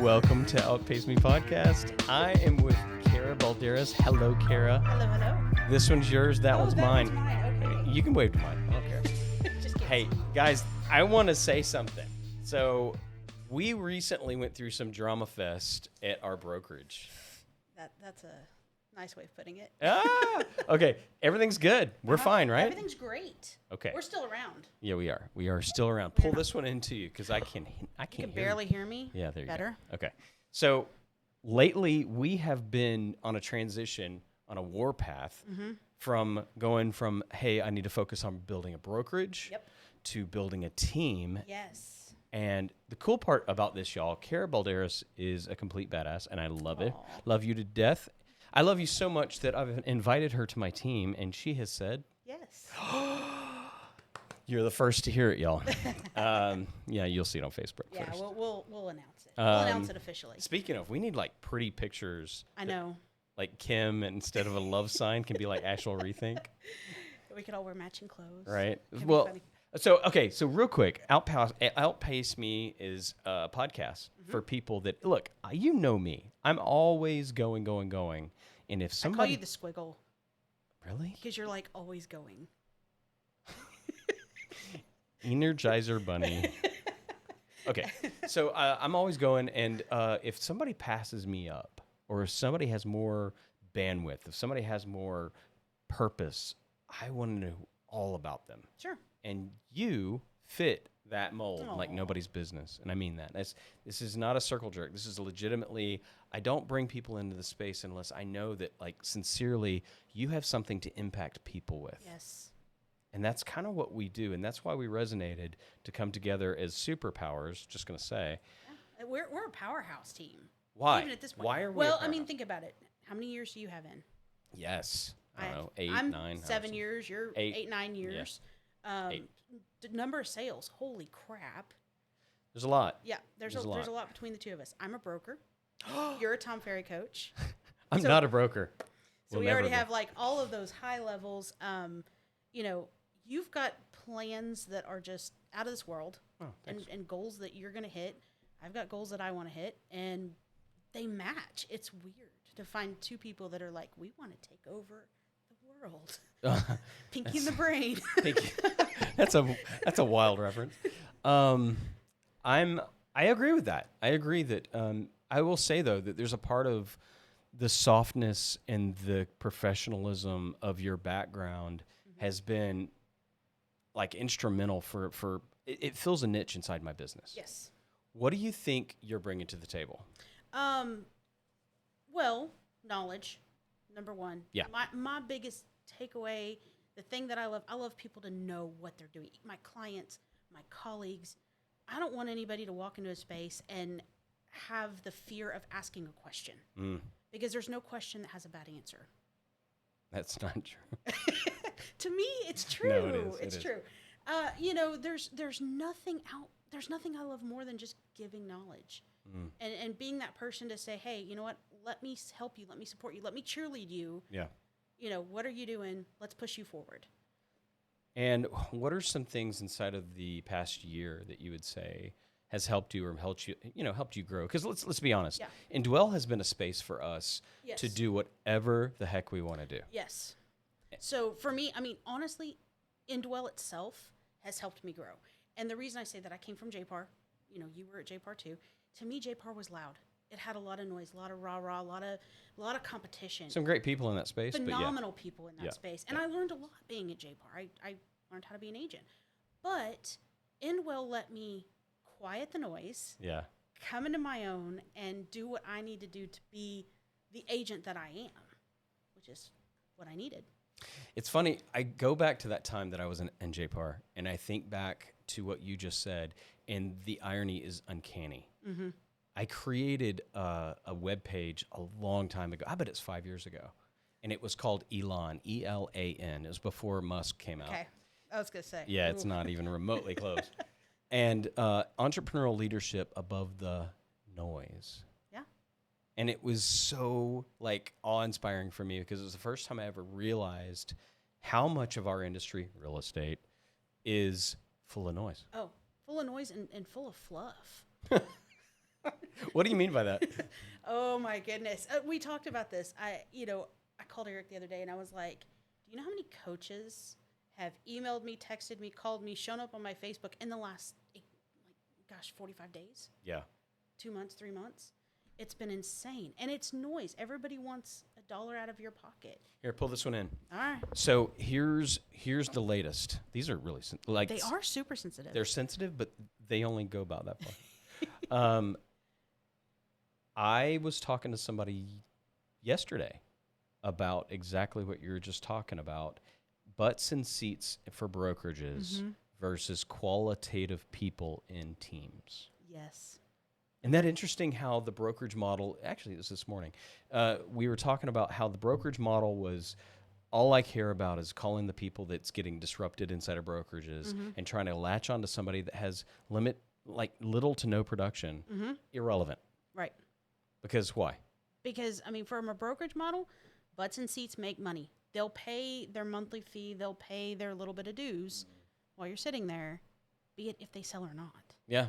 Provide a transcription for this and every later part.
Welcome to Outpaceme podcast. I am with Cara Balderas. Hello, Cara. Hello, hello. This one's yours. That one's mine. One's mine. Okay. You can wave to mine. I don't care. Just kidding. Hey, guys, I want to say something. So we recently went through some drama fest at our brokerage. That's a nice way of putting it. Okay. Everything's good. We're fine, right? Everything's great. Okay. We're still around. Yeah, we are. We are still around. Pull this one into you because I can't You hear can barely hear me. Yeah, there you Better. go. Okay. So lately we have been on a transition on a warpath from going from, hey, I need to focus on building a brokerage Yep. to building a team. Yes. And the cool part about this, y'all, Cara Balderas is a complete badass, and I love it. Love you to death. I love you so much that I've invited her to my team, and she has said, Yes. you're the first to hear it, y'all. Yeah, you'll see it on Facebook Yeah, first. we'll announce it. We'll announce it officially. Speaking of, we need like pretty pictures. I know. Like Kim, instead of a love sign, can be like actual Rethink, We could all wear matching clothes. right? Could be Well, funny. so real quick, Outpace Me is a podcast for people that, look, you know me. I'm always going. And if I somebody... call you the squiggle Really? because you're like always going. Energizer Bunny. Okay, so I'm always going, and if somebody passes me up, or if somebody has more bandwidth, if somebody has more purpose, I want to know all about them. Sure. And you fit that mold like Aw. nobody's business, and I mean that. This is not a circle jerk. This is legitimately. I don't bring people into the space unless I know that, like, sincerely, you have something to impact people with. Yes. And that's kind of what we do, and that's why we resonated to come together as superpowers. Just gonna say, Yeah. We're a powerhouse team. why? Even at this point. Why are we? Well, I mean, think about it. How many years do you have in? yes. I don't know, 8, I'm 9, 7 years. You're 8, 9 years. Eight. The number of sales. Holy crap! There's a lot. Yeah, there's a lot between the two of us. I'm a broker. You're a Tom Ferry coach. I'm So- not a broker. So Will we never already be. have like all of those high levels. You know, you've got plans that are just out of this world, Oh, thanks. and goals that you're going to hit. I've got goals that I want to hit, and they match. It's weird to find two people that are like, we want to take over the world. Pinky in the brain. That's a wild reference. I agree with that. I agree that I will say though that there's a part of the softness and the professionalism of your background has been like instrumental for it fills a niche inside my business. Yes. What do you think you're bringing to the table? Well, knowledge, number one. Yeah. My biggest takeaway, the thing that I love people to know what they're doing. My clients, my colleagues. I don't want anybody to walk into a space and have the fear of asking a question because there's no question that has a bad answer. That's not true. To me, it's true. No, it is. It's It is. true. You know, there's nothing out. There's nothing I love more than just giving knowledge and being that person to say, hey, you know what? Let me help you. Let me support you. Let me cheerlead you. Yeah. You know, what are you doing? Let's push you forward. And what are some things inside of the past year that you would say has helped you or helped you grow? Because let's be honest, Yeah. Indwell has been a space for us Yes. to do whatever the heck we want to do. Yes. So for me, I mean, honestly, Indwell itself has helped me grow. And the reason I say that, I came from JPAR. You know, you were at JPAR too. To me, JPAR was loud. It had a lot of noise, a lot of rah-rah, a lot of competition. Some great people in that space, Phenomenal people in that Yeah. space. And I learned a lot being at JPAR. I learned how to be an agent. But Indwell let me quiet the noise, but yeah. come into my own, and do what I need to do to be the agent that I am, which is what I needed. It's funny. I go back to that time that I was in JPAR, and I think back to what you just said, and the irony is uncanny. Mm-hmm. I created a web page a long time ago. I bet it's 5 years ago, and it was called Elan, E-L-A-N. It was before Musk came out. Okay. I was going to say. Yeah, it's not even remotely close. And entrepreneurial leadership above the noise. Yeah. And it was so like awe-inspiring for me because it was the first time I ever realized how much of our industry, real estate, is full of noise. Oh, full of noise and full of fluff. What do you mean by that? Oh my goodness. We talked about this. I called Eric the other day and I was like, do you know how many coaches have emailed me, texted me, called me, shown up on my Facebook in the last, 45 days? Yeah. 2 months, 3 months? It's been insane. And it's noise. Everybody wants $1 out of your pocket. Here, pull this one in. All right. So here's the latest. These are really They are super sensitive. They're sensitive, but they only go about that far. I was talking to somebody yesterday about exactly what you were just talking about, butts and seats for brokerages versus qualitative people in teams. Yes. Isn't that interesting how the brokerage model, actually it was this morning, we were talking about how the brokerage model was, all I care about is calling the people that's getting disrupted inside of brokerages and trying to latch onto somebody that has little to no production, irrelevant. Right. Because why? Because, from a brokerage model, butts and seats make money. They'll pay their monthly fee. They'll pay their little bit of dues while you're sitting there, be it if they sell or not. Yeah.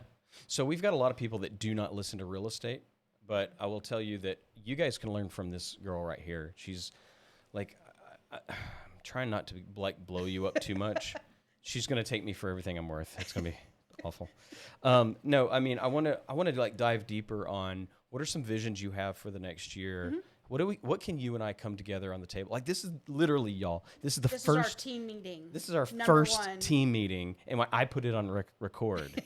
So we've got a lot of people that do not listen to real estate, but I will tell you that you guys can learn from this girl right here. She's like, I'm trying not to blow you up too much. She's going to take me for everything I'm worth. It's going to be awful. No, I want to dive deeper on what are some visions you have for the next year. What can you and I come together on the table? Like, this is literally, y'all. This is This is our team meeting. This is our Number first 1. team meeting, and I put it on record.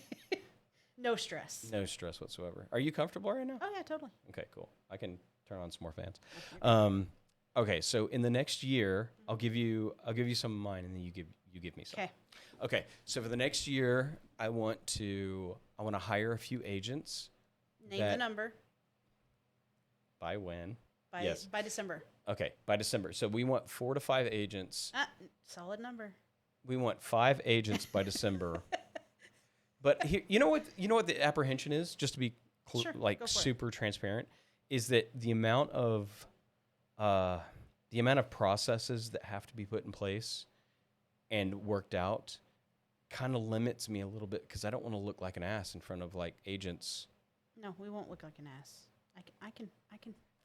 No stress. No stress whatsoever. Are you comfortable right now? Oh yeah, totally. Okay, cool. I can turn on some more fans. Okay, so in the next year, I'll give you some of mine, and then you give me some. Okay. Okay. So for the next year, I want to hire a few agents. Name the number. By when? Yes. By December. Okay, by December. So we want 4 to 5 agents. Solid number. We want 5 agents by December. But here, you know what the apprehension is, just to be super transparent, is that the amount of processes that have to be put in place and worked out kind of limits me a little bit, because I don't want to look like an ass in front of agents. No, we won't look like an ass. I can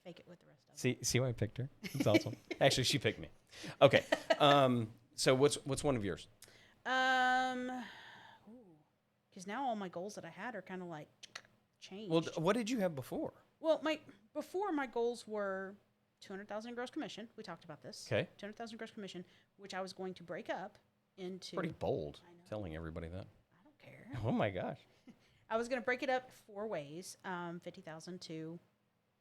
fake it with the rest of them. See why I picked her? It's awesome. Actually, she picked me. Okay. So what's one of yours? Because now all my goals that I had are kind of changed. Well, what did you have before? Well, before my goals were 200,000 gross commission. We talked about this. Okay. 200,000 gross commission, which I was going to break up into. Pretty bold, telling everybody that. I don't care. Oh my gosh. I was going to break it up 4 ways. 50,000 to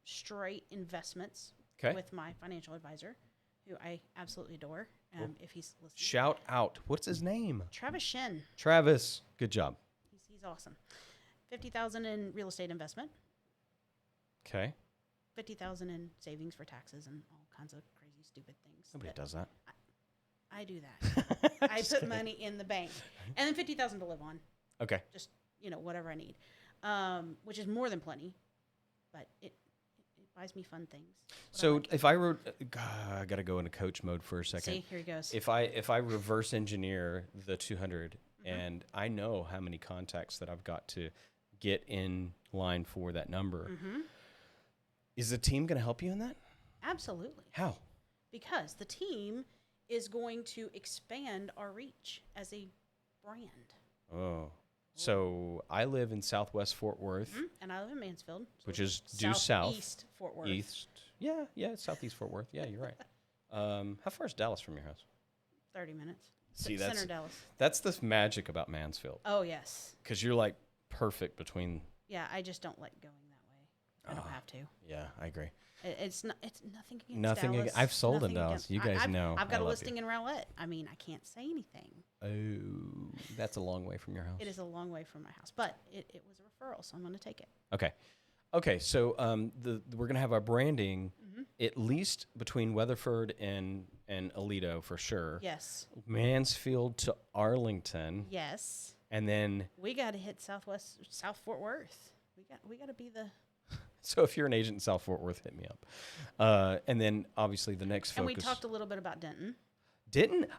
straight investments with my financial advisor, who I absolutely adore. If he's listening. Shout out. What's his name? Travis Shen. Travis. Good job. He's awesome. 50,000 in real estate investment. Okay. 50,000 in savings for taxes and all kinds of crazy, stupid things. Nobody does that. I do that. I put money in the bank, and then 50,000 to live on. Okay. Just whatever I need, which is more than plenty, but it buys me fun things. So if I wrote, I got to go into coach mode for a second. See, here he goes. If I reverse engineer the 200, and I know how many contacts that I've got to get in line for that number, is the team going to help you in that? Absolutely. How? Because the team is going to expand our reach as a brand. Oh. So I live in Southwest Fort Worth. And I live in Mansfield. So which is due south. East Fort Worth. East. Yeah, it's Southeast Fort Worth. Yeah, you're right. How far is Dallas from your house? 30 minutes. See, Center Dallas. That's the magic about Mansfield. Oh, yes. Because you're perfect between. Yeah, I just don't like going that way. I don't have to. Yeah, I agree. It's nothing against Dallas. I've sold in Dallas. You guys know. I've got a listing in Rowlett. I can't say anything. Oh, that's a long way from your house. It is a long way from my house, but it was a referral, so I'm going to take it. Okay. So we're going to have our branding at least between Weatherford and Aledo for sure. Yes. Mansfield to Arlington. Yes. And then we got to hit South Fort Worth. We got to be the. So if you're an agent in South Fort Worth, hit me up. And then obviously the next focus. And we talked a little bit about Denton.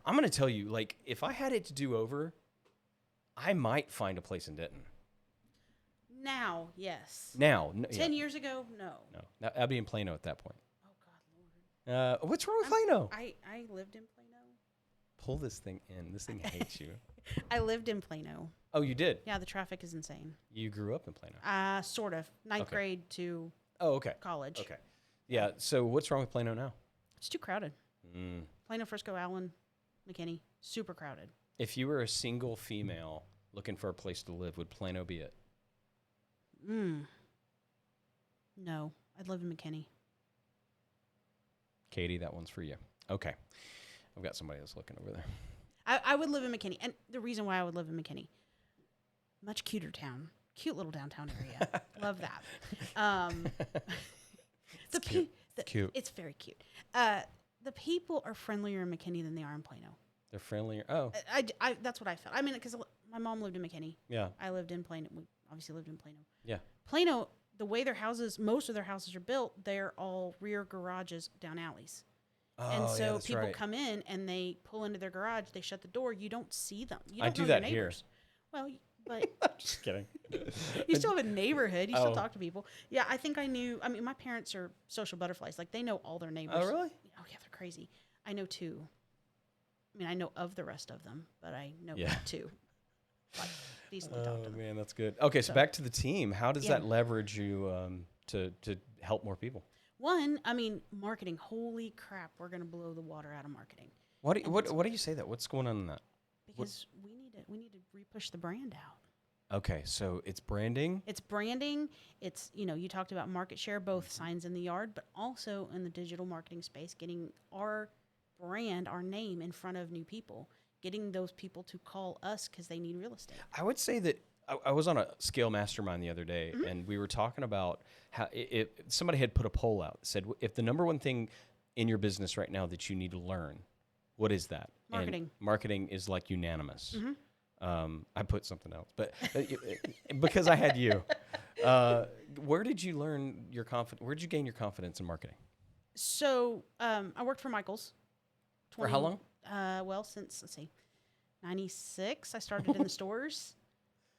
I'm going to tell you, if I had it to do over, I might find a place in Denton. Now, yes. Now, 10 years ago, no. no, I'd be in Plano at that point. Oh, God, Lord. What's wrong with Plano? I lived in Plano. Pull this thing in. This thing hates you. I lived in Plano. Oh, you did? Yeah, the traffic is insane. You grew up in Plano? Sort of. Ninth grade to college. Okay. Yeah, so what's wrong with Plano now? It's too crowded. Plano, Frisco, Allen, McKinney, super crowded. If you were a single female looking for a place to live, would Plano be it? No, I'd live in McKinney. Katie, that one's for you. Okay. I've got somebody else looking over there. I would live in McKinney. And the reason why I would live in McKinney, much cuter town. Cute little downtown area. Love that. It's cute. Cute. It's very cute. The people are friendlier in McKinney than they are in Plano. They're friendlier. Oh. I that's what I felt. I mean, because my mom lived in McKinney. Yeah. I lived in Plano. We obviously lived in Plano. Yeah. Plano, the way their houses, most of their houses are built, they're all rear garages down alleys. Oh, and so yeah, that's people right. come in and they pull into their garage, they shut the door, you don't see them. You I don't do know that your here. neighbors. Well, but Just kidding. you still have a neighborhood. You Oh. still talk to people. Yeah, I think I mean, my parents are social butterflies. Like, they know all their neighbors. Oh, really? Oh, yeah, they're crazy. I know two. I mean, I know of the rest of them, but I know Yeah. two. Like, decently talk to Oh, them. man, that's good. Okay, so back to the team. How does Yeah. that leverage you to help more people? One, I mean, marketing. Holy crap, we're going to blow the water out of marketing. What do you say that? What's going on in that? Because we need to re-push the brand out. Okay, so it's branding. It's branding. It's, you talked about market share, both signs in the yard, but also in the digital marketing space, getting our brand, our name in front of new people, getting those people to call us because they need real estate. I would say that I was on a scale mastermind the other day, and we were talking about how somebody had put a poll out that said, if the number one thing in your business right now that you need to learn, what is that? Marketing. And marketing is like unanimous. I put something else, but because I had you. Where did you learn your confidence? Where did you gain your confidence in marketing? So I worked for Michael's. For how long? Well, since, let's see, 96. I started in the stores.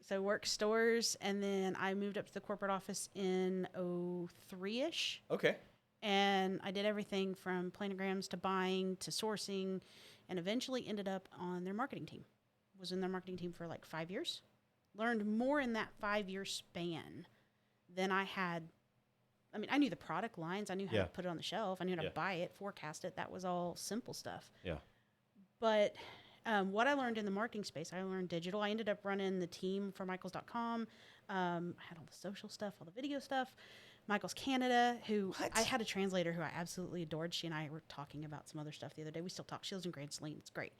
So I worked stores, and then I moved up to the corporate office in 03-ish. Okay. And I did everything from planograms to buying to sourcing, and eventually ended up on their marketing team. Was in their marketing team for like 5 years. Learned more in that 5-year span than I had. I mean, I knew the product lines. I knew how to put it on the shelf. I knew how to buy it, forecast it. That was all simple stuff. Yeah. But what I learned in the marketing space, I learned digital. I ended up running the team for Michaels.com. I had all the social stuff, all the video stuff. Michaels Canada, who I had a translator who I absolutely adored. She and I were talking about some other stuff the other day. We still talk. She lives in Grand Saline. It's great.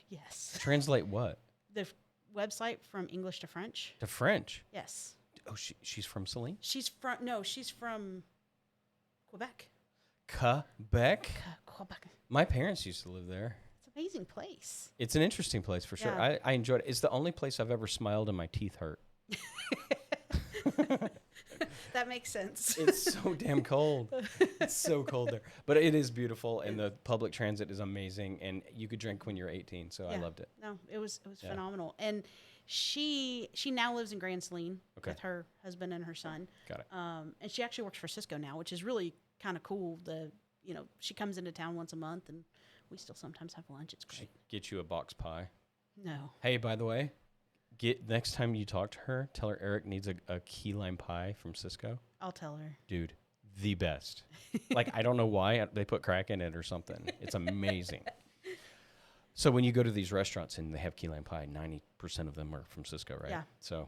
Yes. Translate what? The website from English to French. To French? Yes. Oh, she's from Saline? She's from Quebec. Quebec? Quebec. My parents used to live there. It's an amazing place. It's an interesting place for sure. Yeah. I enjoyed it. It's the only place I've ever smiled and my teeth hurt. That makes sense. It's so damn cold. It's so cold there. But it is beautiful, and the public transit is amazing, and you could drink when you're 18, so I loved it. No, it was phenomenal. And she now lives in Grand Saline with her husband and her son. Got it. And she actually works for Cisco now, which is really kind of cool. She comes into town once a month, and we still sometimes have lunch. It's great. Get you a box pie. No. Hey, by the way, next time you talk to her, tell her Eric needs a key lime pie from Cisco. I'll tell her. Dude, the best. Like, I don't know why they put crack in it or something. It's amazing. So when you go to these restaurants and they have key lime pie, 90% of them are from Cisco, right? Yeah. So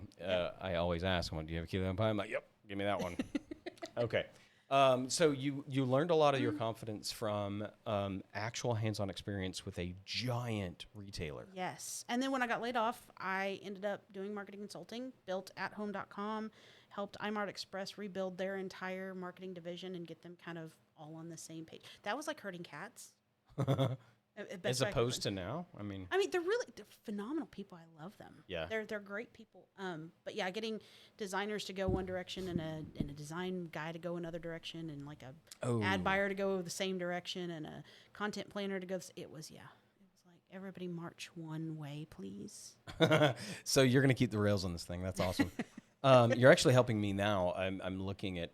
I always ask, do you have a key lime pie? I'm like, yep, give me that one. Okay. So you learned a lot of your confidence from actual hands-on experience with a giant retailer. Yes. And then when I got laid off, I ended up doing marketing consulting, built athome.com, helped iMart Express rebuild their entire marketing division and get them kind of all on the same page. That was like herding cats. As opposed to now? I mean, they're phenomenal people. I love them. Yeah. They're great people. But yeah, getting designers to go one direction and a design guy to go another direction, and like a ad buyer to go the same direction, and a content planner to go. It was everybody march one way, please. So you're going to keep the rails on this thing. That's awesome. You're actually helping me now. I'm looking at,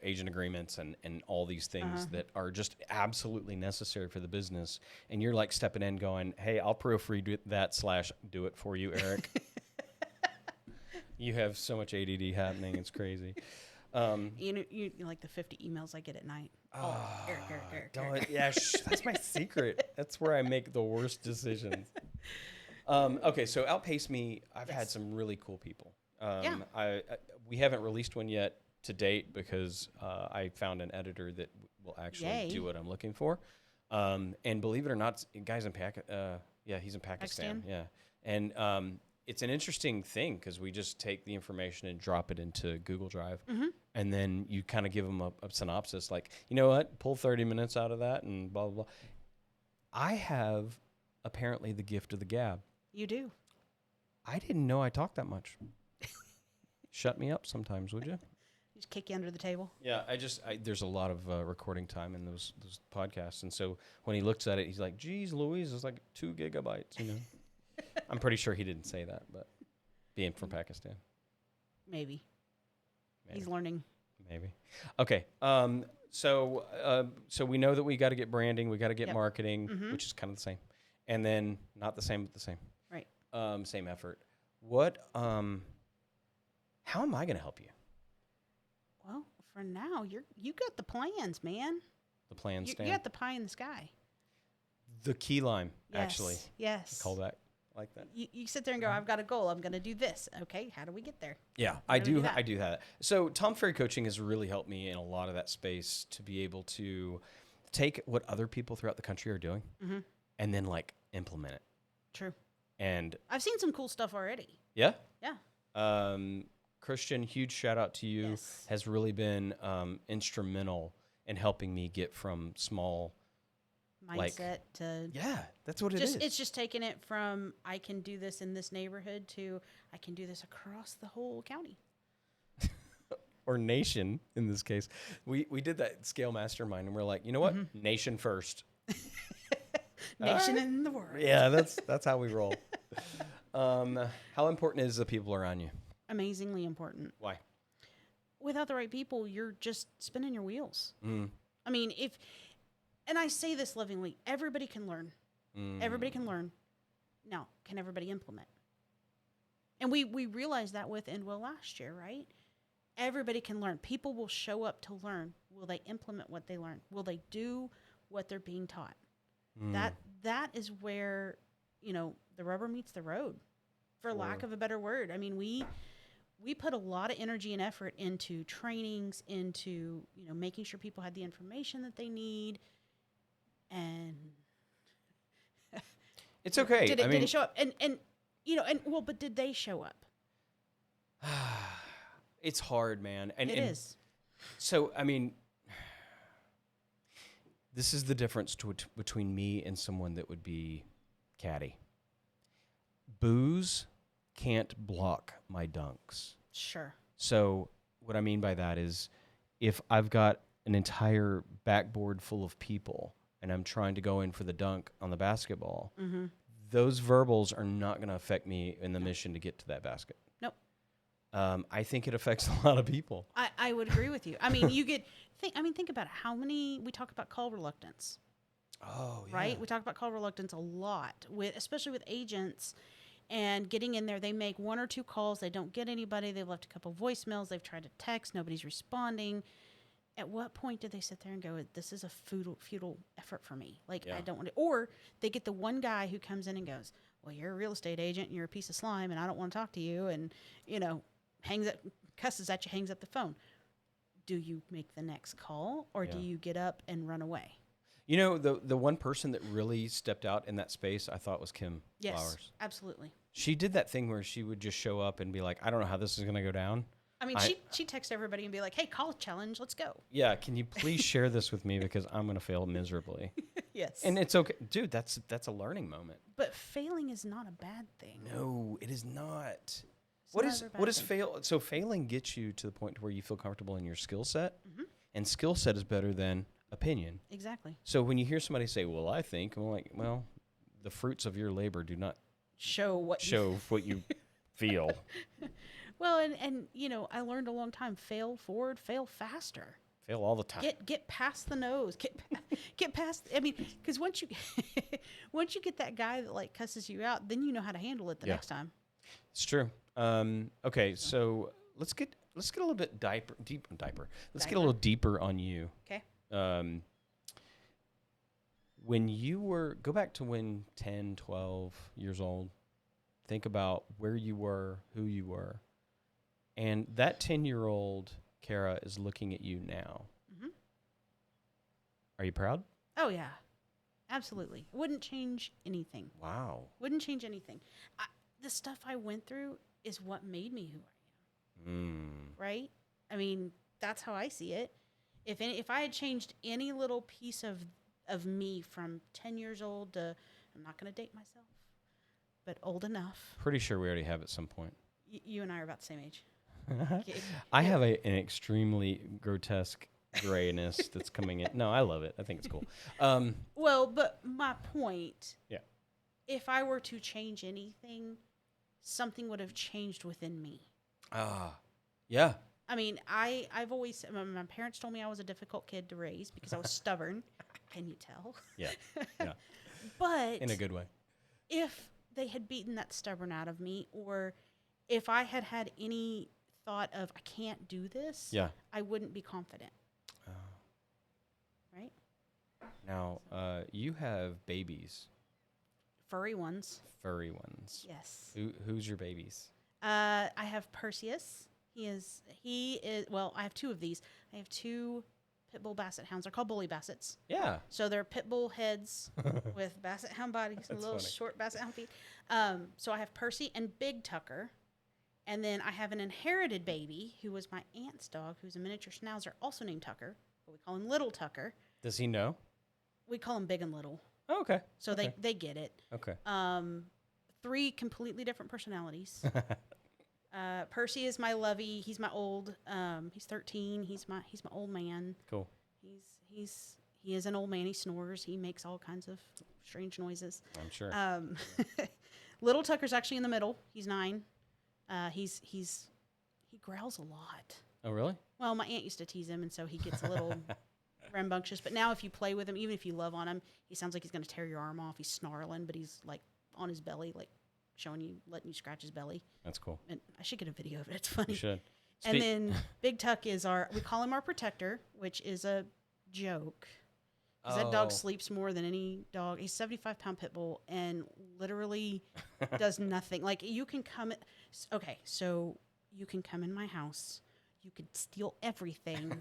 agent agreements and all these things that are just absolutely necessary for the business. And you're like stepping in going, hey, I'll proofread that / do it for you, Eric. You have so much ADD happening. It's crazy. You like the 50 emails I get at night. Eric. Don't, yeah, that's my secret. That's where I make the worst decisions. Okay, so Outpaceme, I've had some really cool people. We haven't released one yet to date because I found an editor that will actually do what I'm looking for. And believe it or not, guy's in he's in Pakistan. Yeah, and it's an interesting thing because we just take the information and drop it into Google Drive, and then you kind of give them a synopsis, like, you know what, pull 30 minutes out of that, and blah blah blah. I have apparently the gift of the gab. You do. I didn't know I talked that much. Shut me up sometimes, would you? Just kick you under the table. Yeah, there's a lot of recording time in those podcasts, and so when he looks at it, he's like, "Geez, Louise, it's like 2 gigabytes." I'm pretty sure he didn't say that, but being from Pakistan, maybe. He's learning. Maybe. Okay. So we know that we got to get branding, we got to get marketing, which is kind of the same, and then not the same, but the same. Right. Same effort. What? How am I going to help you? Well, for now, you got the plans, man. The plans stand. You got the pie in the sky. The key lime, yes, actually. Yes. Call that like that. You sit there and go, I've got a goal. I'm going to do this. Okay, how do we get there? Yeah, I do that. So Tom Ferry Coaching has really helped me in a lot of that space to be able to take what other people throughout the country are doing and then like implement it. True. And I've seen some cool stuff already. Yeah? Yeah. Christian, huge shout out to you. Yes. Has really been instrumental in helping me get from small mindset to that's what it is. It's just taking it from I can do this in this neighborhood to I can do this across the whole county or nation in this case. We did that scale mastermind and we're like, you know what, nation first. Nation in the world. Yeah, that's how we roll. How important is the people around you? Amazingly important. Why? Without the right people, you're just spinning your wheels. I mean, and I say this lovingly, everybody can learn. Everybody can learn. Now, can everybody implement? And we realized that with Indwell last year, right? Everybody can learn. People will show up to learn. Will they implement what they learn? Will they do what they're being taught? That is where, the rubber meets the road, for lack of a better word. I mean, we put a lot of energy and effort into trainings, into, making sure people had the information that they need. And it's okay. Did it show up? But did they show up? It's hard, man. And it is. So, I mean, this is the difference between me and someone that would be catty. Booze can't block my dunks. Sure. So what I mean by that is if I've got an entire backboard full of people and I'm trying to go in for the dunk on the basketball, those verbals are not going to affect me in the mission to get to that basket. Nope. I think it affects a lot of people. I would agree with you. I mean, think about it. How many, we talk about call reluctance. Oh, yeah. Right? We talk about call reluctance a lot, especially with agents. And getting in there, they make 1 or 2 calls. They don't get anybody. They've left a couple voicemails. They've tried to text. Nobody's responding. At what point do they sit there and go, this is a futile effort for me? I don't want to. Or they get the one guy who comes in and goes, well, you're a real estate agent and you're a piece of slime and I don't want to talk to you. And, cusses at you, hangs up the phone. Do you make the next call or do you get up and run away? The one person that really stepped out in that space, I thought, was Kim Flowers. Yes, absolutely. She did that thing where she would just show up and be like, I don't know how this is going to go down. I mean, she texts everybody and be like, hey, call challenge, let's go. Yeah, can you please share this with me because I'm going to fail miserably. Yes. And it's okay. Dude, that's a learning moment. But failing is not a bad thing. No, it is not. What is fail? So failing gets you to the point where you feel comfortable in your skill set, and skill set is better than opinion. Exactly. So when you hear somebody say, well, I think, I'm like, well, the fruits of your labor do not show what show what you feel. Well, and I learned a long time: fail forward, fail faster. Fail all the time. Get past the nose. Get past. I mean, because once you get that guy that like cusses you out, then you know how to handle it the next time. It's true. Okay, so let's get a little bit deeper. Let's get a little deeper on you. Okay. When you go back to when 10, 12 years old, think about where you were, who you were, and that 10-year-old Cara is looking at you now. Mm-hmm. Are you proud? Oh, yeah. Absolutely. Wouldn't change anything. Wow. Wouldn't change anything. The stuff I went through is what made me who I am. Right? I mean, that's how I see it. If I had changed any little piece of me from 10 years old to, I'm not going to date myself, but old enough. Pretty sure we already have at some point. You and I are about the same age. I have an extremely grotesque grayness that's coming in. No, I love it. I think it's cool. Well, but my point, yeah, if I were to change anything, something would have changed within me. Yeah. I mean, I've always, my parents told me I was a difficult kid to raise because I was stubborn. Can you tell? Yeah. But in a good way. If they had beaten that stubborn out of me, or if I had had any thought of I can't do this, I wouldn't be confident. Right? Now, you have babies. Furry ones. Yes. Who's your babies? I have Perseus. He is. Well, I have two of these. I have two pit bull basset hounds. They're called bully bassets. Yeah. So they're pit bull heads with basset hound bodies and little short basset hound feet. So I have Percy and Big Tucker. And then I have an inherited baby who was my aunt's dog, who's a miniature schnauzer, also named Tucker, but we call him Little Tucker. Does he know? We call him Big and Little. Oh, okay. So they get it. Okay. 3 completely different personalities. Percy is my lovey. He's my old. He's 13. He's my old man. Cool. He is an old man. He snores. He makes all kinds of strange noises. I'm sure. Little Tucker's actually in the middle. He's 9. He growls a lot. Oh, really? Well, my aunt used to tease him, and so he gets a little rambunctious. But now if you play with him, even if you love on him, he sounds like he's going to tear your arm off. He's snarling, but he's like on his belly, like letting you scratch his belly. That's cool. And I should get a video of it. It's funny. You should. And then Big Tuck is we call him our protector, which is a joke. Because that dog sleeps more than any dog. He's 75-pound pit bull and literally does nothing. Like, you can come... so you can come in my house. You could steal everything.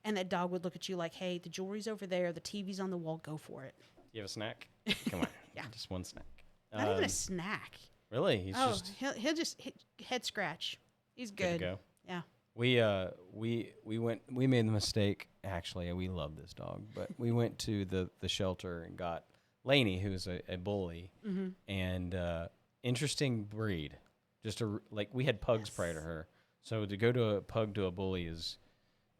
And that dog would look at you like, hey, the jewelry's over there. The TV's on the wall. Go for it. You have a snack? Come on. Yeah. Just one snack. Not even a snack. Really? He'll just head scratch. He's good. To go. Yeah. We made the mistake. Actually, we love this dog, but we went to the shelter and got Lainey, who's a bully, and interesting breed. We had pugs prior to her, so to go to a pug to a bully is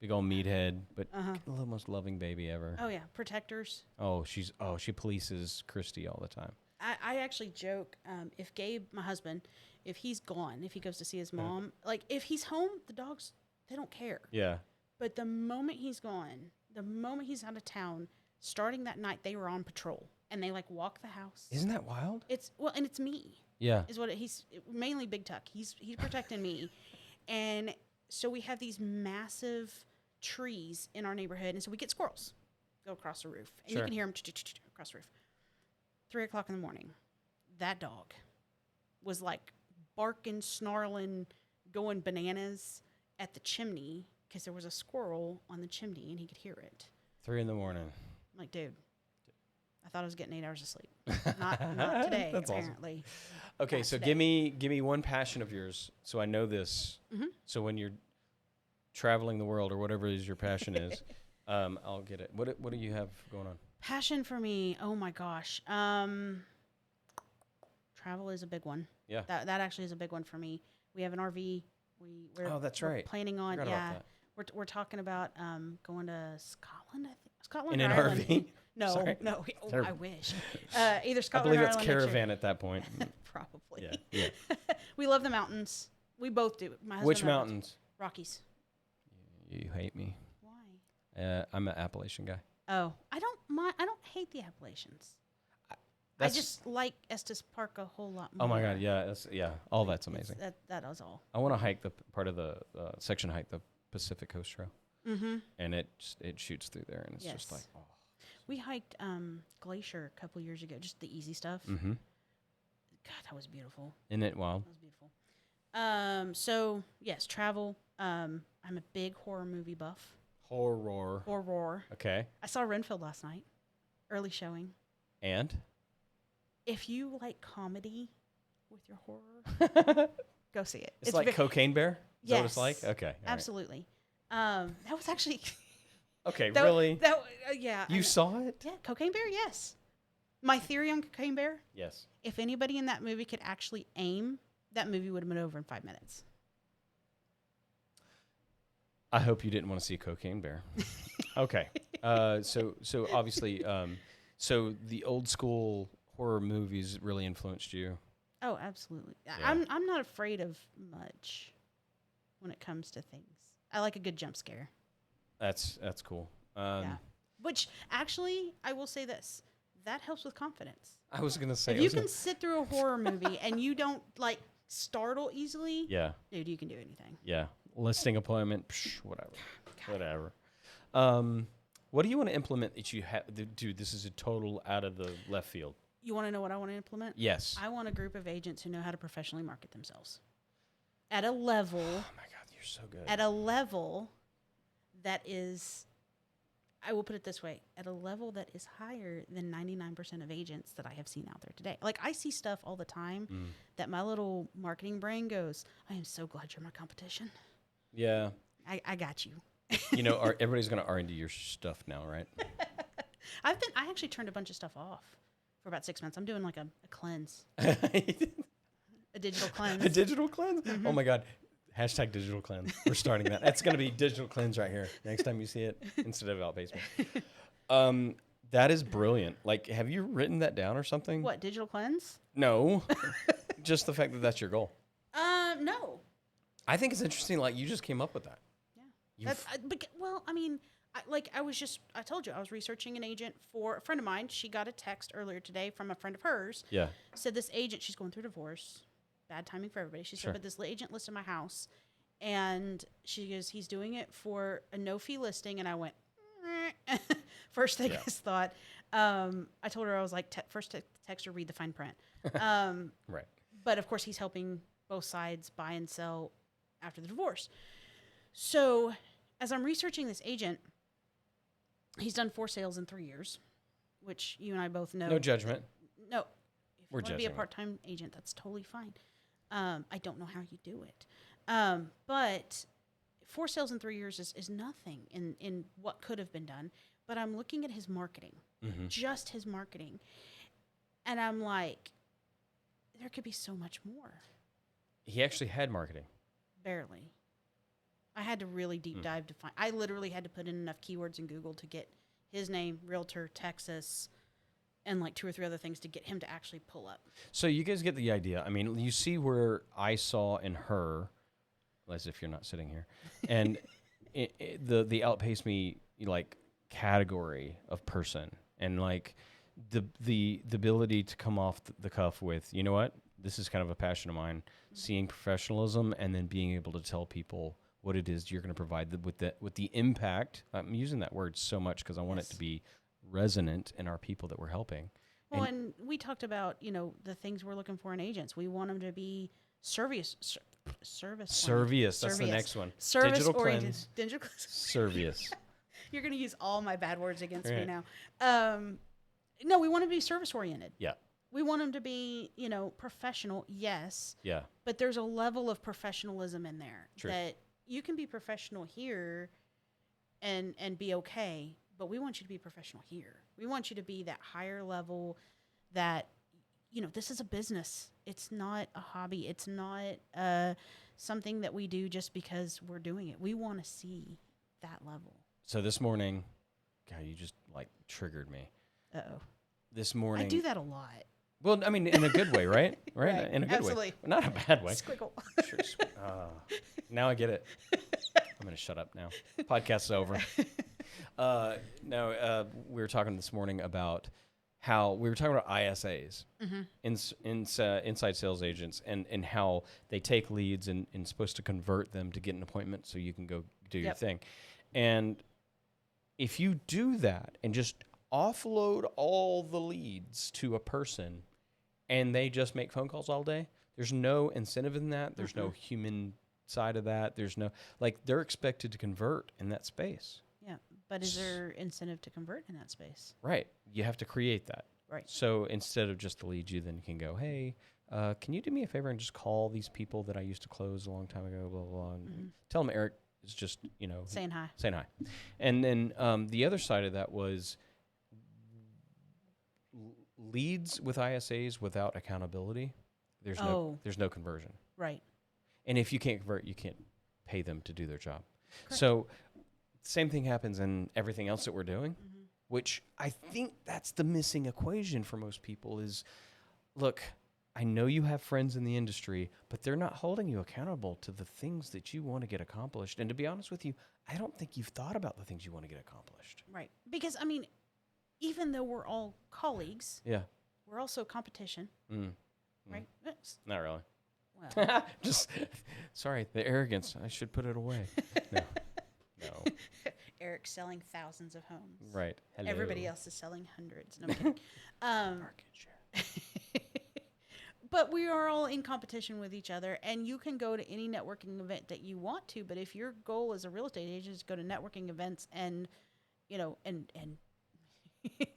big old meathead, but the most loving baby ever. Oh yeah, protectors. She polices Christy all the time. I actually joke, if Gabe, my husband, if he's gone, if he goes to see his mom, like if he's home, the dogs, they don't care. Yeah. But the moment he's gone, the moment he's out of town, starting that night, they were on patrol and they like walk the house. Isn't that wild? And it's me. Yeah. Is what he's mainly Big Tuck. He's protecting me. And so we have these massive trees in our neighborhood. And so we get squirrels go across the roof. And you can hear them across the roof. 3 o'clock in the morning, that dog was like barking, snarling, going bananas at the chimney because there was a squirrel on the chimney and he could hear it. 3 a.m. I'm like, dude, I thought I was getting 8 hours of sleep. Not today, That's apparently. Awesome. Okay, so give me one passion of yours so I know this. Mm-hmm. So when you're traveling the world or whatever it is your passion is, I'll get it. What do you have going on? Passion for me, oh my gosh. Travel is a big one. Yeah. That actually is a big one for me. We have an RV. We're planning on, We're talking about going to Scotland, I think. Scotland in or an Ireland. RV? No, Sorry. no. Oh, Terrible. I wish. Either I Scotland believe or it's Ireland next year. Caravan at that point. Probably. Yeah. We love the mountains. We both do. My husband Which and I both- mountains? Rockies. You hate me. Why? I'm an Appalachian guy. Oh, I don't mind. I don't hate the Appalachians. I That's- just like Estes Park a whole lot more. Oh my God, yeah, all that's It's- amazing. That is all. I want to hike the part of the section hike the Pacific Coast Trail, Mm-hmm. and it shoots through there, and it's just like, Yes. oh. We hiked Glacier a couple years ago, just the easy stuff. Mm-hmm. God, that was beautiful. Isn't it wild? That was beautiful. So yes, travel. I'm a big horror movie buff. Horror. Horror. Okay. I saw Renfield last night, early showing. And If you like comedy with your horror, go see it. it's like Cocaine Bear. Is that what it's like? Yes. Okay. all right. Absolutely. That was actually Okay. that, Really? That yeah. You saw it? Yeah, Cocaine Bear. Yes. My theory on Cocaine Bear: Yes. if anybody in that movie could actually aim, that movie would have been over in 5 minutes. I hope you didn't want to see Cocaine Bear. Okay. So obviously, so the old school horror movies really influenced you. Oh, absolutely. Yeah. I'm not afraid of much when it comes to things. I like a good jump scare. That's cool. Yeah. Which actually, I will say this: that helps with confidence. I was gonna say, If you can sit through a horror movie and you don't like startle easily, yeah, dude, you can do anything. yeah, listing appointment, whatever, whatever. What do you want to implement that you have? Dude, this is a total out of the left field. You want to know what I want to implement? Yes. I want a group of agents who know how to professionally market themselves at a level. Oh my God, you're so good. At a level that is, I will put it this way, at a level that is higher than 99% of agents that I have seen out there today. Like, I see stuff all the time that my little marketing brain goes, I am so glad you're my competition. Yeah. I got you. You know, everybody's gonna R&D your stuff now, right? I actually turned a bunch of stuff off for about 6 months. I'm doing like a cleanse, A a digital cleanse. digital cleanse? Oh my God. Hashtag digital cleanse. We're starting that. That's going to be digital cleanse right here. Next time you see it, instead of Outpaceme. That is brilliant. Like, have you written that down or something? What, digital cleanse? No. Just the fact that that's your goal. No. I think it's interesting. Like, you just came up with that. Yeah. That's, well, I mean, I told you, I was researching an agent for a friend of mine. She got a text earlier today from a friend of hers. Yeah. Said this agent, she's going through divorce. Bad timing for everybody. She said, Sure. but this agent listed my house. And she goes, he's doing it for a no-fee listing. And I went, first thing I thought. I told her, I was like, first text her, read the fine print. Right. But, of course, he's helping both sides buy and sell after the divorce. So as I'm researching this agent, he's done 4 sales in 3 years, which you and I both know. No judgment. No. If We're you want to be a judging it. part-time agent, that's totally fine. I don't know how you do it. But 4 sales in 3 years is nothing in what could have been done. But I'm looking at his marketing, just his marketing. And I'm like, there could be so much more. He actually had marketing. Barely. I had to really deep dive to find. I literally had to put in enough keywords in Google to get his name, realtor, Texas, and like 2 or 3 other things to get him to actually pull up. So you guys get the idea. I mean, you see where I saw in her, as if you're not sitting here, and the Outpaceme like category of person, and like the ability to come off the cuff with, you know what, this is kind of a passion of mine, seeing professionalism and then being able to tell people what it is you're going to provide with the impact. I'm using that word so much because I want it to be resonant in our people that we're helping. Well, and we talked about, the things we're looking for in agents. We want them to be service. That's the next one. Service Digital oriented. cleanse. Digital cleanse. Service. You're going to use all my bad words against me Right. now. No, we want them to be service oriented. Yeah. We want them to be, professional. Yes. Yeah. But there's a level of professionalism in there True. that you can be professional here and be okay, but we want you to be professional here. We want you to be that higher level that, this is a business. It's not a hobby. It's not something that we do just because we're doing it. We want to see that level. So this morning, God, you just like triggered me. Uh-oh. this morning. I do that a lot. Well, I mean, in a good way, right? Right? Right. In a good Absolutely. way. Not a bad way. Squiggle. Sure. Now I get it. I'm going to shut up now. Podcast's over. We were talking this morning about how we were talking about ISAs, inside sales agents, and how they take leads and supposed to convert them to get an appointment so you can go do your thing. And if you do that and just offload all the leads to a person and they just make phone calls all day, there's no incentive in that. There's no human side of that. There's no, they're expected to convert in that space. Yeah. But is there incentive to convert in that space? Right. You have to create that. Right. So instead of just the lead, you then can go, hey, can you do me a favor and just call these people that I used to close a long time ago, blah, blah, blah. And tell them Eric is just, saying hi. And then the other side of that was leads with ISAs without accountability. There's no conversion. Right. And if you can't convert, you can't pay them to do their job. Correct. So same thing happens in everything else that we're doing, which I think that's the missing equation for most people is, look, I know you have friends in the industry, but they're not holding you accountable to the things that you want to get accomplished. And to be honest with you, I don't think you've thought about the things you want to get accomplished. Right. Because, I mean, even though we're all colleagues, we're also competition, right? Not really. Well. Just, sorry, the arrogance. I should put it away. No. Eric's selling thousands of homes. Right. Hello. Everybody else is selling hundreds. No, I'm kidding. Market share. But we are all in competition with each other, and you can go to any networking event that you want to. But if your goal as a real estate agent is to go to networking events and, and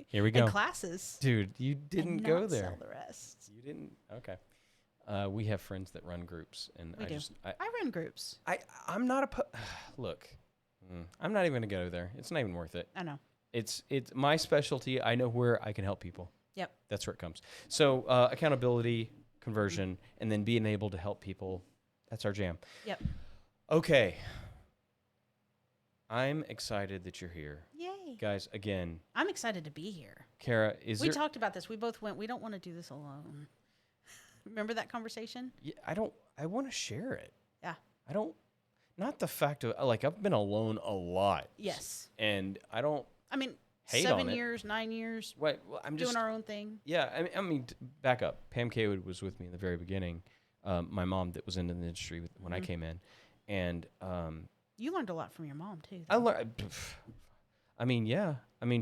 here we go. And classes, dude, you didn't and go not there. Sell the rest. You didn't. Okay. We have friends that run groups, and I run groups. I'm not look. I'm not even gonna go there. It's not even worth it. I know. It's my specialty. I know where I can help people. Yep. That's where it comes. So accountability, conversion, and then being able to help people. That's our jam. Yep. Okay. I'm excited that you're here. Yay. Guys, again. I'm excited to be here. Cara, we talked about this. We both went, we don't want to do this alone. Remember that conversation? Yeah, I want to share it. Yeah. Not the fact of, I've been alone a lot. Yes. And hate 7 years, 9 years. Right. Well, I'm just doing our own thing. Yeah. I mean, back up. Pam Kaywood was with me in the very beginning. My mom that was in the industry when I came in. And you learned a lot from your mom, too. I learned.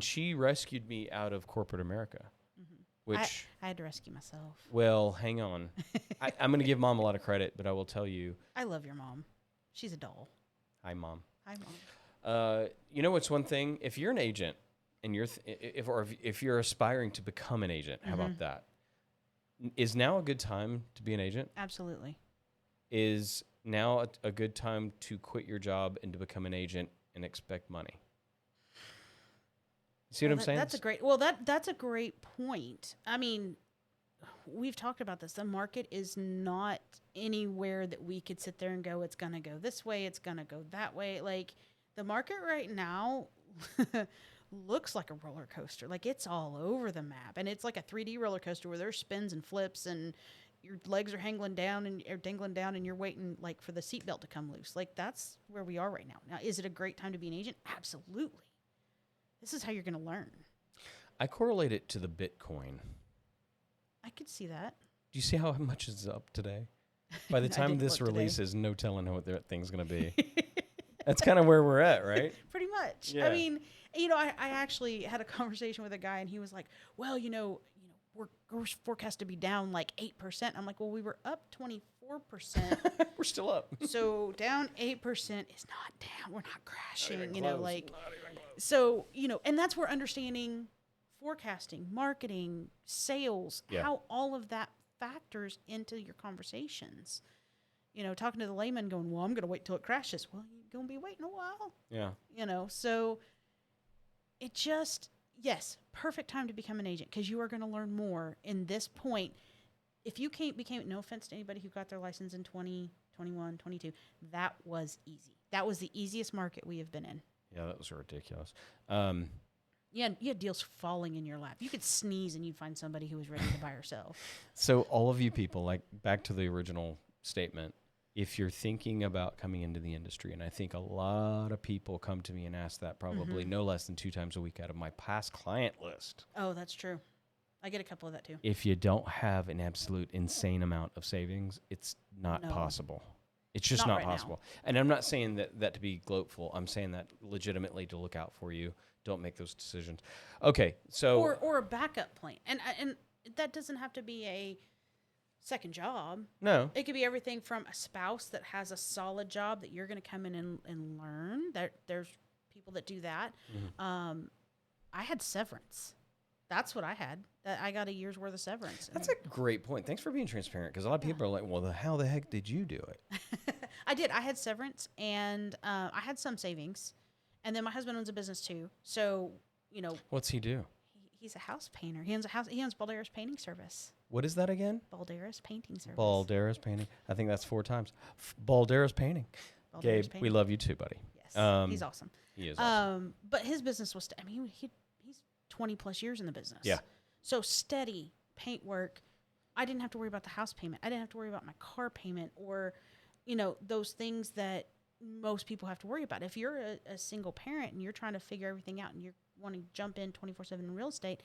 She rescued me out of corporate America. Which I had to rescue myself. Well, hang on. I'm going to give Mom a lot of credit, but I will tell you. I love your mom. She's a doll. Hi, Mom. Hi, Mom. You know what's one thing? If you're an agent and if you're aspiring to become an agent, how about that? Is now a good time to be an agent? Absolutely. Is now a good time to quit your job and to become an agent and expect money? See what I'm saying? That's a great point. I mean, we've talked about this. The market is not anywhere that we could sit there and go, it's going to go this way, it's going to go that way. Like, the market right now looks like a roller coaster. Like, it's all over the map. And it's like a 3D roller coaster where there's spins and flips and your legs are dangling down and you're waiting for the seatbelt to come loose. Like, that's where we are right now. Now, is it a great time to be an agent? Absolutely. This is how you're going to learn. I correlate it to the Bitcoin. I could see that. Do you see how much is up today? By the time this releases, no telling what that thing's going to be. That's kind of where we're at, right? Pretty much. Yeah. I mean, I actually had a conversation with a guy, and he was like, well, we're forecast to be down 8%. I'm like, well, we were up 24%. We're still up. So down 8% is not down. We're not crashing, Not even close. So, and that's where understanding forecasting, marketing, sales, how all of that factors into your conversations. Talking to the layman going, well, I'm going to wait till it crashes. Well, you're going to be waiting a while. Yeah. So it just, yes, perfect time to become an agent because you are going to learn more in this point. If you became, no offense to anybody who got their license in 20, 21, 22, that was easy. That was the easiest market we have been in. Yeah, that was ridiculous. You had deals falling in your lap. You could sneeze and you'd find somebody who was ready to buy or sell. So all of you people, like back to the original statement, if you're thinking about coming into the industry, and I think a lot of people come to me and ask that probably no less than 2 times a week out of my past client list. Oh, that's true. I get a couple of that too. If you don't have an absolute insane amount of savings, it's not possible. It's just not right possible. And I'm not saying that to be gloatful. I'm saying that legitimately to look out for you. Don't make those decisions. Okay, so or a backup plan, and that doesn't have to be a second job. no, It could be everything from a spouse that has a solid job that you're going to come in and learn. There's people that do that. Mm-hmm. I had severance. That's what I had. I got a year's worth of severance. That's a great point. Thanks for being transparent, because a lot of people are like, well, how the heck did you do it? I did. I had severance, and I had some savings. And then my husband owns a business too. So, What's he do? He's a house painter. He owns Balderas Painting Service. What is that again? Balderas Painting Service. Balderas Painting. I think that's 4 times. Balderas Painting. Balderas Gabe, Painting. we love you too, buddy. Yes, he's awesome. He is awesome. But his business was, he's 20 plus years in the business. Yeah. So steady paint work. I didn't have to worry about the house payment. I didn't have to worry about my car payment or, those things that most people have to worry about. If you're a single parent and you're trying to figure everything out and you want to jump in 24/7 in real estate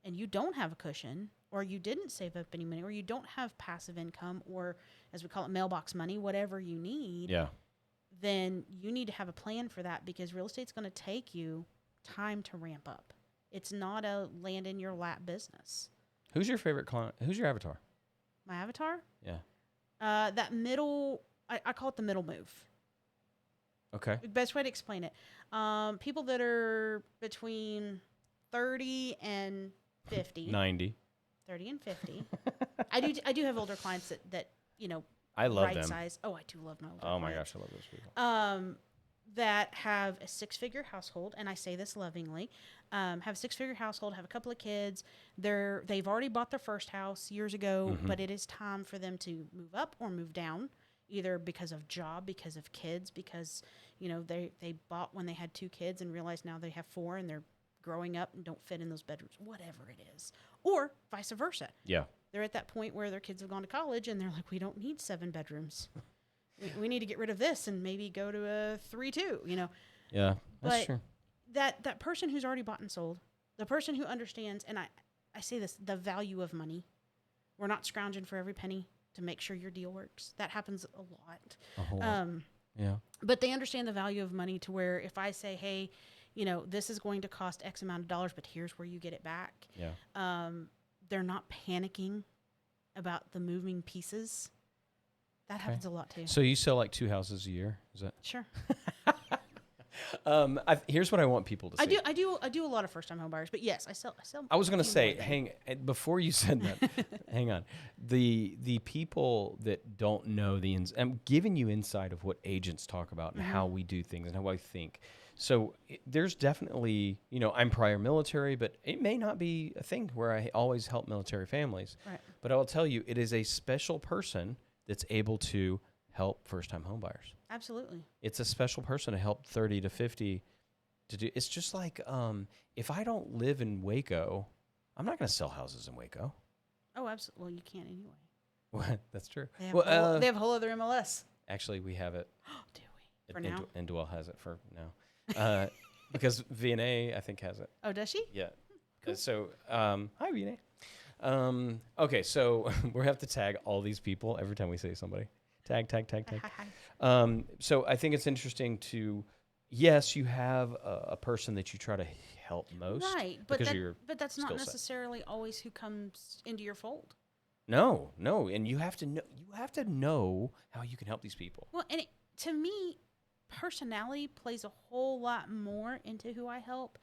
and you don't have a cushion, or you didn't save up any money, or you don't have passive income, or as we call it, mailbox money, whatever you need, then you need to have a plan for that, because real estate's going to take you time to ramp up. It's not a land in your lap business. Who's your favorite client? Who's your avatar? My avatar? Yeah. That middle, I call it the middle move. Okay. The best way to explain it. People that are between 30 and 50. 90. 30 and 50. I do have older clients that I love right them. size. Oh, I do love my older Oh my clients. gosh, I love those people. That have a 6-figure household, and I say this lovingly, have a 6-figure household, have a couple of kids. They've already bought their first house years ago, but it is time for them to move up or move down, either because of job, because of kids, because they bought when they had 2 kids and realized now they have 4 and they're growing up and don't fit in those bedrooms, whatever it is, or vice versa. Yeah. They're at that point where their kids have gone to college and they're like, we don't need 7 bedrooms. we need to get rid of this and maybe go to a 3-2, Yeah, that's But true. that person who's already bought and sold, the person who understands, and I say this, the value of money. We're not scrounging for every penny to make sure your deal works. That happens a lot. A whole lot. Yeah. But they understand the value of money to where if I say, hey, this is going to cost X amount of dollars, but here's where you get it back. Yeah. They're not panicking about the moving pieces. That happens a lot too. So you sell like 2 houses a year? Is that? Sure. Here's what I want people to see. I do a lot of first time home buyers, but yes, I sell. I was going to a few say, more than- before you said that, hang on. The people that don't know the ins, I'm giving you insight of what agents talk about and how we do things and how I think. So there's definitely, I'm prior military, but it may not be a thing where I always help military families. Right. But I will tell you, it is a special person that's able to help first-time home buyers. Absolutely. It's a special person to help 30 to 50 to do. It's just like if I don't live in Waco, I'm not going to sell houses in Waco. Oh, absolutely. Well, you can't anyway. Well, that's true. They have, they have a whole other MLS. Actually, we have it. Do we? For now? Indwell has it for now. Because VNA, I think, has it. Oh, does she? Yeah. Cool. So, hi, VNA. Okay, so we have to tag all these people every time we say somebody. Tag. Hi. So I think it's interesting to, yes, you have a person that you try to help most. Right, but because of your that's not skill set. necessarily always who comes into your fold. No, and you have to know. You have to know how you can help these people. Well, and to me, personality plays a whole lot more into who I help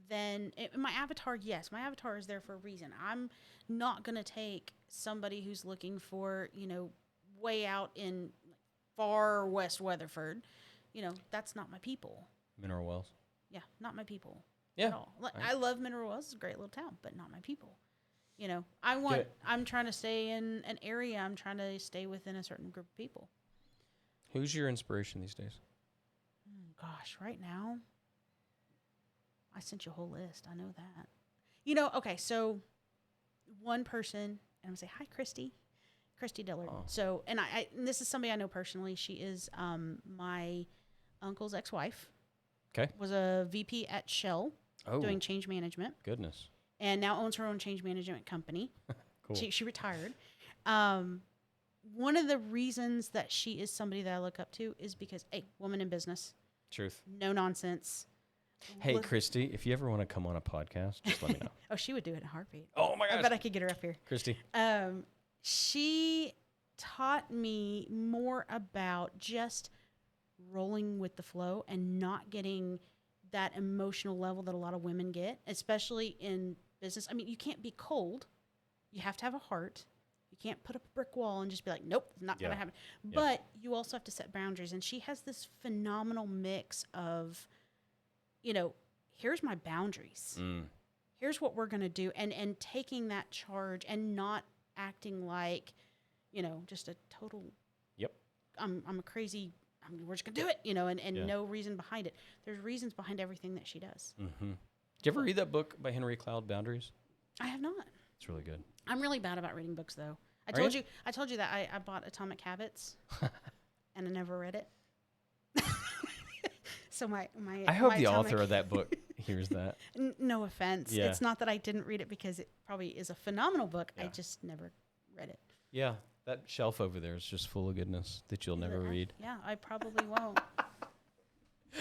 than my avatar. Yes, my avatar is there for a reason. I'm not gonna take somebody who's looking for way out in far west Weatherford. That's not my people. Mineral wells. Yeah, not my people. Yeah, At all. I love Mineral Wells. It's a great little town, but not my people. I'm trying to stay in an area. I'm trying to stay within a certain group of people. Who's your inspiration these days? Gosh, right now, I sent you a whole list. I know that. Okay, so one person, and I'm going to say, hi, Christy Dillard. Oh. So, and and this is somebody I know personally. She is my uncle's ex-wife. Okay. Was a VP at Shell doing change management. Goodness. And now owns her own change management company. Cool. She retired. One of the reasons that she is somebody that I look up to is because, hey, woman in business. Truth. No nonsense. Hey, Christy, if you ever want to come on a podcast, just let me know. Oh, she would do it in a heartbeat. Oh, my gosh. I bet I could get her up here. Christy. She taught me more about just rolling with the flow and not getting that emotional level that a lot of women get, especially in business. I mean, you can't be cold. You have to have a heart. You can't put up a brick wall and just be like, nope, not going to happen. But you also have to set boundaries. And she has this phenomenal mix of, here's my boundaries. Here's what we're going to do. And taking that charge and not acting like, just a total, I'm a crazy, we're just going to do it, and no reason behind it. There's reasons behind everything that she does. Mm-hmm. Did you ever read that book by Henry Cloud, Boundaries? I have not. It's really good. I'm really bad about reading books, though. I told you that I bought Atomic Habits, and I never read it. So I hope the author of that book hears that. No offense. Yeah. It's not that I didn't read it because it probably is a phenomenal book. Yeah. I just never read it. Yeah, that shelf over there is just full of goodness that you'll never read. Yeah, I probably won't.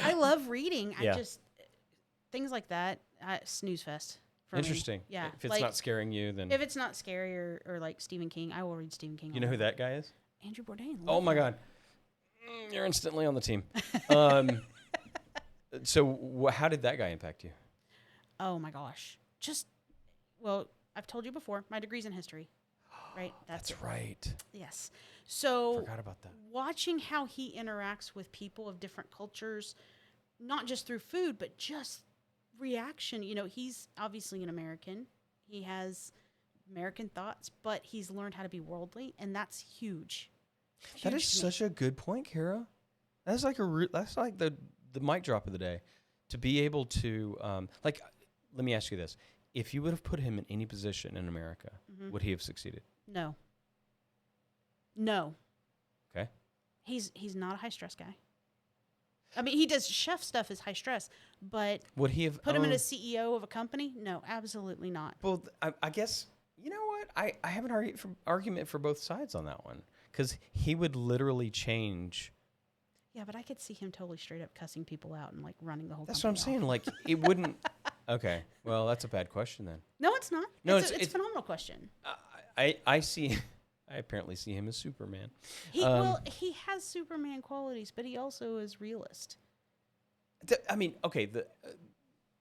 I love reading. Yeah. I just things like that. Snooze fest. For Interesting. Me. Yeah. If it's not scaring you, then if it's not scary or like Stephen King, I will read Stephen King. You know who that guy is? Andrew Bourdain. Oh my God, you're instantly on the team. So how did that guy impact you? Oh my gosh. I've told you before, my degree's in history, right? That's right. Yes. So Forgot about that. Watching how he interacts with people of different cultures, not just through food, but just reaction. He's obviously an American. He has American thoughts, but he's learned how to be worldly, and that's huge. That is such a good point, Cara. That's like the mic drop of the day. To be able to let me ask you this: if you would have put him in any position in America, would he have succeeded? No. Okay. He's not a high stress guy. I mean, he does chef stuff as high stress, but would he have put him in as CEO of a company? No, absolutely not. Well, I guess you know what? I have an argument for both sides on that one because he would literally change. Yeah, but I could see him totally straight up cussing people out and like running the whole. That's what I'm saying. Off. Like it wouldn't. Okay, well that's a bad question then. No, it's not. No, it's a phenomenal question. I see. I apparently see him as Superman. He has Superman qualities, but he also is realist. Okay.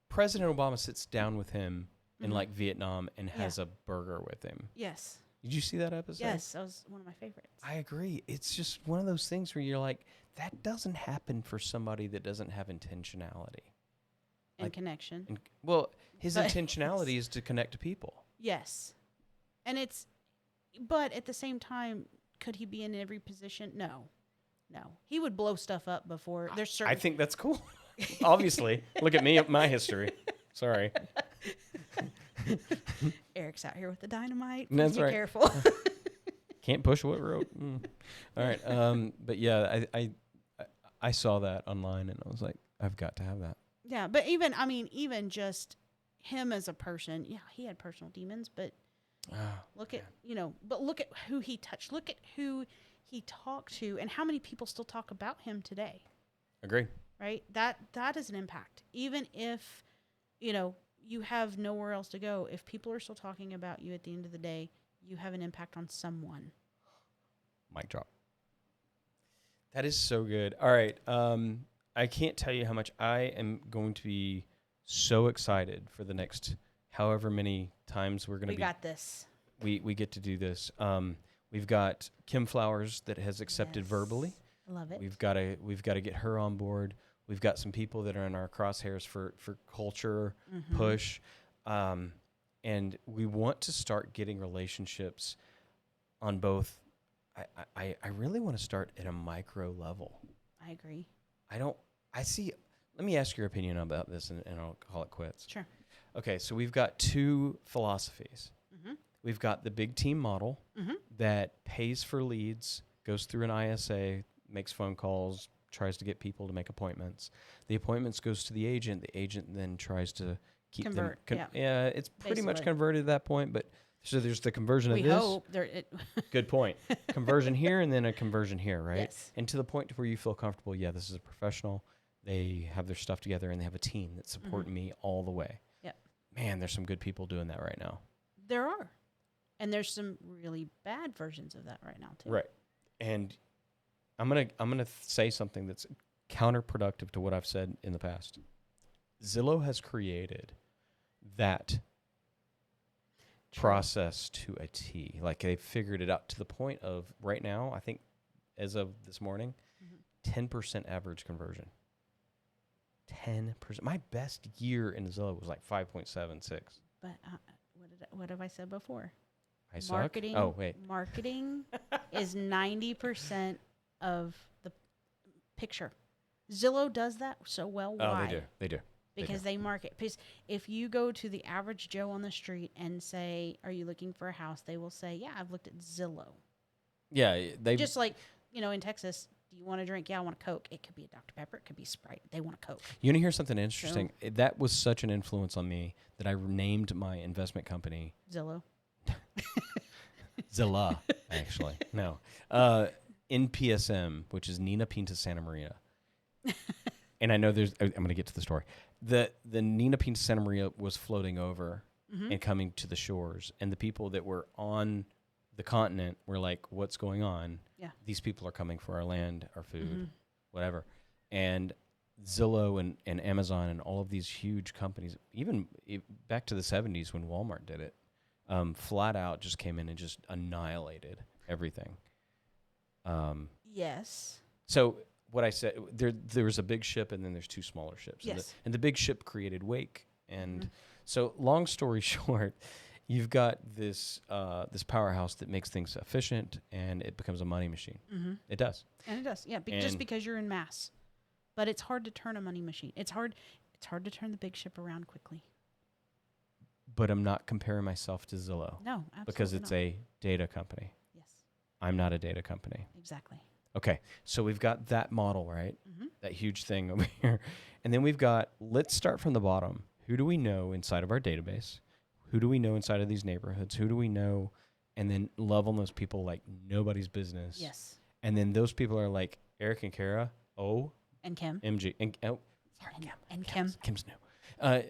President Obama sits down with him in like Vietnam and has a burger with him. Yes. Did you see that episode? Yes, that was one of my favorites. I agree. It's just one of those things where you're like, that doesn't happen for somebody that doesn't have intentionality. And connection. His intentionality is to connect to people. Yes. But at the same time, could he be in every position? No. He would blow stuff up before. There's certain. I think that's cool. Obviously. Look at me, my history. Sorry. Eric's out here with the dynamite. That's Be right. careful. Can't push what wrote. All right. But yeah, I saw that online and I was like, I've got to have that. Yeah, but even just him as a person, yeah, he had personal demons, but look at who he touched. Look at who he talked to and how many people still talk about him today. Agree. Right? That is an impact. Even if, you have nowhere else to go, if people are still talking about you at the end of the day, you have an impact on someone. Mic drop. That is so good. All right. I can't tell you how much I am going to be so excited for the next however many times we're going to be. We got this. We get to do this. We've got Kim Flowers that has accepted verbally. I love it. We've got to get her on board. We've got some people that are in our crosshairs for culture push. And we want to start getting relationships on both. I really want to start at a micro level. I agree. I see let me ask your opinion about this, and I'll call it quits. Sure. Okay, so we've got two philosophies. Mm-hmm. We've got the big team model Mm-hmm. that pays for leads, goes through an ISA, makes phone calls, tries to get people to make appointments. The appointments goes to the agent. The agent then tries to keep Convert, them. yeah. It's pretty much Basically. converted at that point, but so there's the conversion We of this. hope there. It Good point. Conversion here and then a conversion here, right? Yes. And to the point where you feel comfortable, yeah, this is a professional. They have their stuff together and they have a team that's supporting me all the way. Yep. Man, there's some good people doing that right now. There are, and there's some really bad versions of that right now too. Right. And I'm gonna say something that's counterproductive to what I've said in the past. Zillow has created that process to a T. Like they figured it out to the point of right now, I think as of this morning, 10% average conversion. 10%. My best year in Zillow was like 5.76. But what have I said before? I suck? Marketing. Oh, wait. Marketing is 90% of the picture. Zillow does that so well. Oh, Why? they do. Because they market. Because if you go to the average Joe on the street and say, "Are you looking for a house?" They will say, "Yeah, I've looked at Zillow." Yeah, they Just like in Texas, do you want a drink? Yeah, I want a Coke. It could be a Dr Pepper. It could be Sprite. They want a Coke. You want to hear something interesting? That was such an influence on me that I named my investment company Zillow. Zilla, actually. No. NPSM, which is Nina Pinta Santa Maria. And I know I'm going to get to the story. The Nina Pinta Santa Maria was floating over and coming to the shores. And the people that were on the continent were like, what's going on? Yeah. These people are coming for our land, our food, whatever. And Zillow and Amazon and all of these huge companies, even back to the 70s when Walmart did it, flat out just came in and just annihilated everything. Yes. So what I said, there's a big ship and then there's two smaller ships. Yes. And the big ship created wake. And so long story short, you've got this this powerhouse that makes things efficient and it becomes a money machine. It does. And it does. Yeah, just because you're in mass. But it's hard to turn a money machine. It's hard to turn the big ship around quickly. But I'm not comparing myself to Zillow. No, absolutely because it's not. a data company. Yes. I'm not a data company. Exactly. Okay, so we've got that model, right? That huge thing over here. And then we've got, let's start from the bottom. Who do we know inside of our database? Who do we know inside of these neighborhoods? Who do we know? And then love on those people like nobody's business. Yes. And then those people are like Eric and Cara. And Kim. MG. And, sorry, And, Kim. and Kim. Kim's new.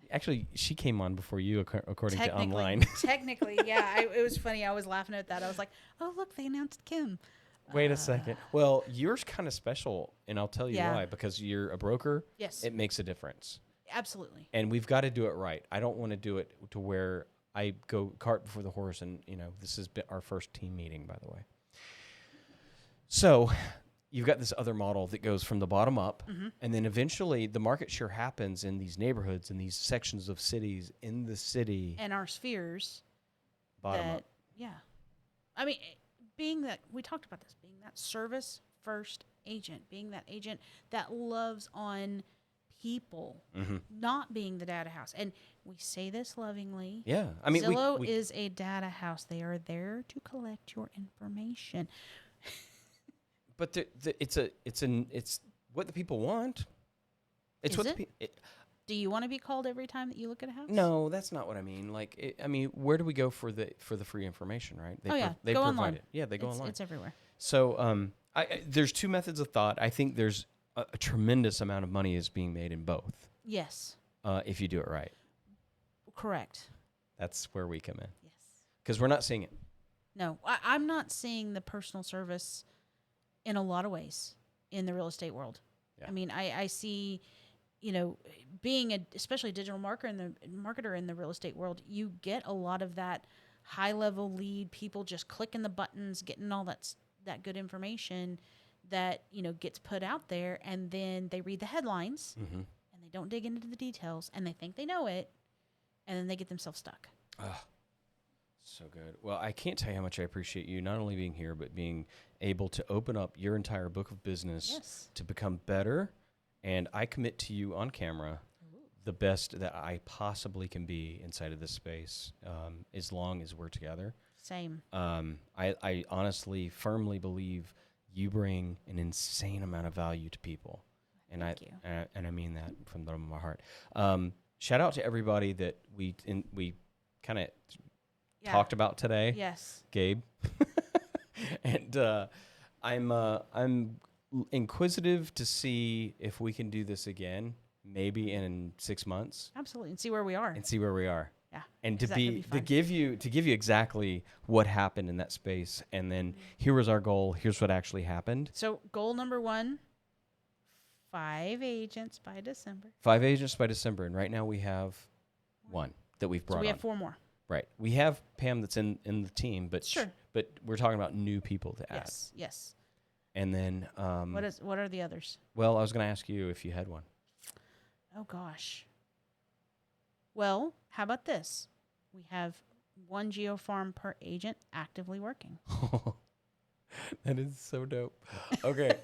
Actually, she came on before you, according to online. Technically, yeah. It was funny. I was laughing at that. I was like, oh, look, they announced Kim. Wait a second. Well, yours kind of special, and I'll tell you Yeah. why. Because you're a broker. Yes. It makes a difference. Absolutely. And we've got to do it right. I don't want to do it to where I go cart before the horse. And, this has been our first team meeting, by the way. So you've got this other model that goes from the bottom up. And then eventually the market share happens in these neighborhoods, in these sections of cities, in the city. And our spheres. Bottom up. Yeah. I mean, being that, we talked about this, being that service first agent, being that agent that loves on people, not being the data house. And we say this lovingly. Yeah. I mean, Zillow is a data house. They are there to collect your information. But it's what the people want. It's Is what it? Do you want to be called every time that you look at a house? No, that's not what I mean. Like, where do we go for the free information, right? They go provide online. it. Yeah, they go online. It's everywhere. So, there's two methods of thought. I think there's a tremendous amount of money is being made in both. Yes. If you do it right. Correct. That's where we come in. Yes. Because we're not seeing it. No, I'm not seeing the personal service in a lot of ways in the real estate world. Yeah. I mean, I see, being especially a digital marketer in the real estate world, you get a lot of that high level lead, people just clicking the buttons, getting all that good information that, gets put out there, and then they read the headlines and they don't dig into the details and they think they know it, and then they get themselves stuck. So good. Well, I can't tell you how much I appreciate you not only being here, but being able to open up your entire book of business Yes. to become better And I commit to you on camera the best that I possibly can be inside of this space, as long as we're together. Same. I honestly, firmly believe you bring an insane amount of value to people. And Thank you. And I mean that from the bottom of my heart. Shout out to everybody that we kind of talked about today. Yes. Gabe. And I'm inquisitive to see if we can do this again, maybe in 6 months. Absolutely. And see where we are. Yeah. And to 'Cause that could be to fun. give you exactly what happened in that space, and then here was our goal. Here's what actually happened. So goal number 1, 5 agents by December. 5 agents by December, and right now we have 1 that we've brought So we on. have 4 more. Right. We have Pam that's in the team, but Sure. but we're talking about new people to add. Yes. And then What are the others? well, I was going to ask you if you had one. Oh gosh. Well, how about this? We have 1 geofarm per agent actively working. That is so dope. Okay.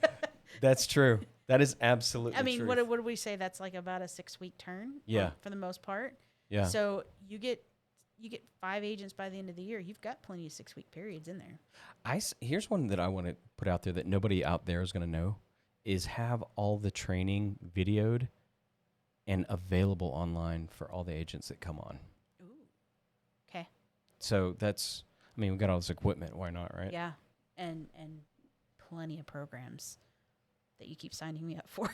That's true. That is absolutely I mean, true. what do we say? That's like about a 6-week turn. Yeah. For the most part. Yeah. So you get 5 agents by the end of the year. You've got plenty of 6-week periods in there. Here's one that I want to put out there that nobody out there is going to know is have all the training videoed and available online for all the agents that come on. Ooh. Okay. So we've got all this equipment. Why not, right? Yeah. And plenty of programs that you keep signing me up for.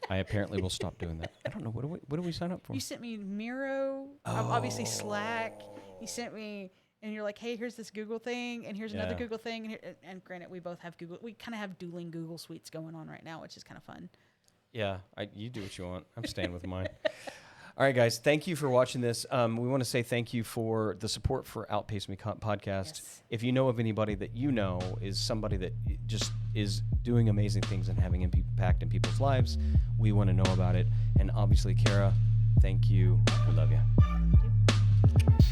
I apparently will stop doing that. I don't know. What do we sign up for? You sent me Miro, obviously Slack. You sent me, and you're like, hey, here's this Google thing, and here's another Yeah. Google thing. And granted, we both have Google. We kind of have dueling Google suites going on right now, which is kind of fun. Yeah, you do what you want. I'm staying with mine. All right, guys. Thank you for watching this. We want to say thank you for the support for Outpaceme podcast. Yes. If you know of anybody that you know is somebody that just is doing amazing things and having impact in people's lives, we want to know about it. And obviously, Cara, thank you. We love you. Thank you.